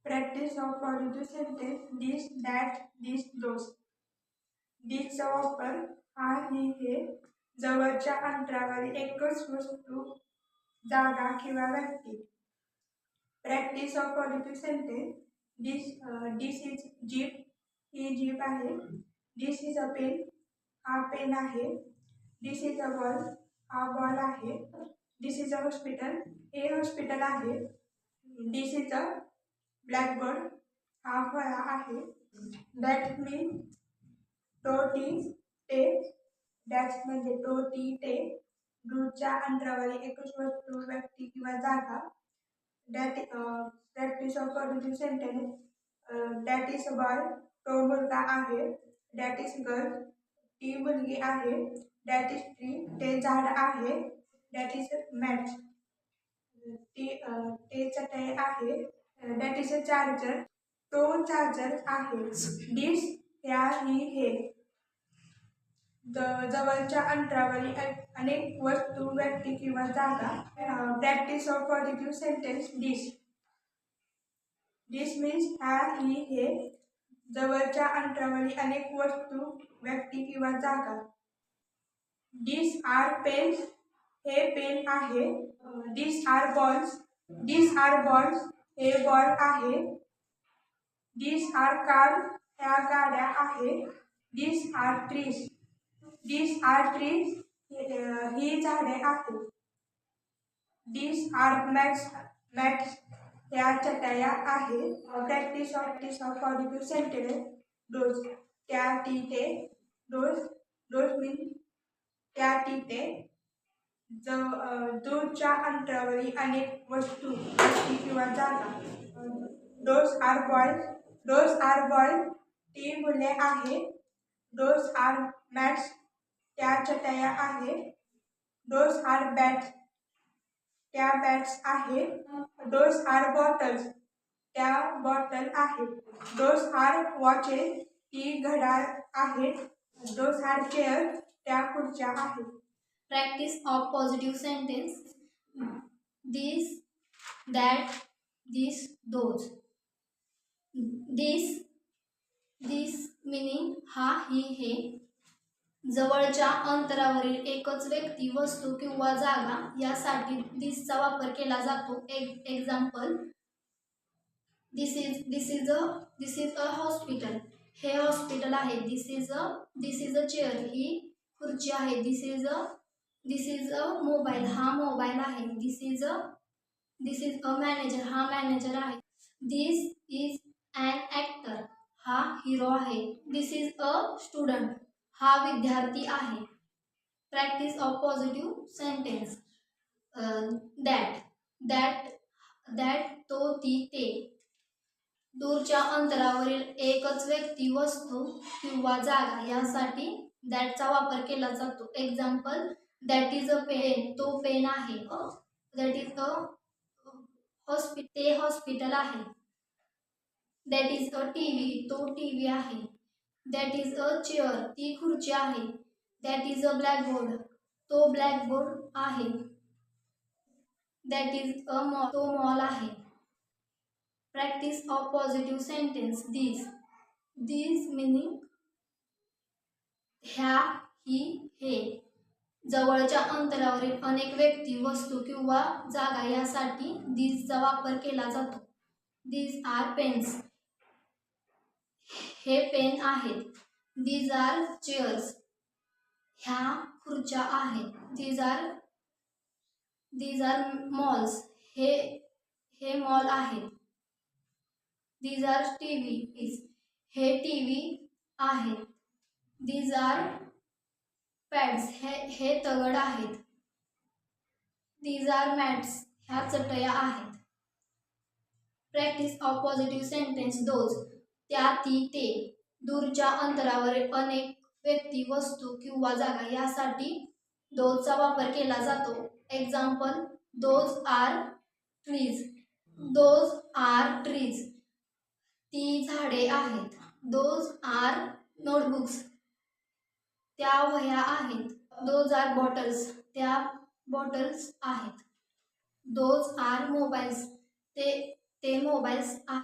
Practice of positive sentence this that this those. दिसचा वापर हा ही हे जवळच्या अंतरावरील एकच वस्तू जागा किंवा व्यक्ती. Practice of positive sentence this is jeep. He jeep आहे. दिस इज अ पेन. हा पेन आहे. दिस इज अ बॉल. हा बॉल आहे. दिस इज अ हॉस्पिटल. हे हॉस्पिटल आहे. दिस इज अ ब्लॅकबोर्ड. हा फळा आहे. दॅट मीन तो टी ते. दॅट्स म्हणजे तो टी ते. दूरच्या अंतरावरील एकच वस्तू व्यक्ती किंवा जागा. That practice of positive sentence that is a boy. तो मुलगा आहे. That is girl. ती मुलगी आहे. That is tree. ते झाड आहे. That is match. ते चटई आहे. That is a charger. तो चार्जर आहे. दिस ह्या ही हे जवळच्या अंतरावरील अनेक वस्तू व्यक्ती किंवा जागा. Practice of positive sentence this. This means ह्या ही हे जवळच्या अंतरावरील अनेक वस्तू व्यक्ती किंवा जागा. दिस आर पेन्स. हे पेन आहे. दिस आर बॉल्स. दिस आर बॉल्स. हे बॉल आहे. दिस आर कार. ह्या गाड्या आहे. दिस आर ट्रीज. दिस आर ट्रीज. ही झाडे आहेत. दिस आर मॅट्स. मॅट्स ह्या चटया आहे. Practice of positive sentence dose. त्या ती ते. डोज. डोज मीन त्या ती ते दूरच्या अंतरावरील अनेक वस्तू व्यक्ती किंवा जागा. Those are boys. Those are boys. ती मुले आहे. Those are mats. त्या चटया आहे. Those are bats. त्या बॅट्स आहे. Those are bottles. त्या बॉटल आहेत. Those are watches. ती घड्याळ आहेत. Those are chair. त्या खुर्च्या आहेत. Practice of positive sentence this that this those. This meaning हा ही हे जवळच्या अंतरावरील एकच व्यक्ती वस्तू किंवा जागा यासाठी दिसचा वापर केला जातो. Example this is a hospital. हे हॉस्पिटल आहे. दिस इज अ चेअर. ही खुर्ची आहे. दिस इज अ मोबाईल. हा मोबाईल आहे. दिस इज अ मॅनेजर. हा मॅनेजर आहे. दिस इज ॲन ॲक्टर. हा हिरो आहे. दिस इज अ स्टुडंट. हा विद्यार्थी आहे. Practice of positive sentence that तो ती ते दूरच्या अंतरावरील एकच व्यक्ती वस्तू किंवा जागा यासाठी दॅटचा वापर केला जातो. Example that is a pen. तो पेन आहे. दॅट इज अ ते हॉस्पिटल आहे. That is a T V. तो टी व्ही आहे. That is a chair. ती खुर्ची आहे. That is a blackboard. तो ब्लॅकबोर्ड आहे. That is a mall. तो मॉल आहे. Practice of positive sentence this meaning ह्या ही हे जवळच्या अंतरावरील अनेक व्यक्ती वस्तू किंवा जागा यासाठी दिसचा वापर केला जातो. This are pens. हे पेन आहेत. These are chairs. ह्या खुर्च्या आहेत. These are malls. हे मॉल आहेत. These are TVs. हे टीव्ही आहेत. These are pads. हे तगड आहेत. These are mats. ह्या चटया आहेत. Practice of positive sentence those. त्या ती ते दूरच्या अंतरावरील अनेक व्यक्ती वस्तू किंवा जागा यासाठी दोजचा वापर केला जातो. Example those are trees. Those are trees. ती झाडे आहेत. Those are notebooks. त्या वह्या आहेत. Those are bottles. त्या बॉटल्स आहेत. Those are mobiles. ते मोबाईल्स आहेत.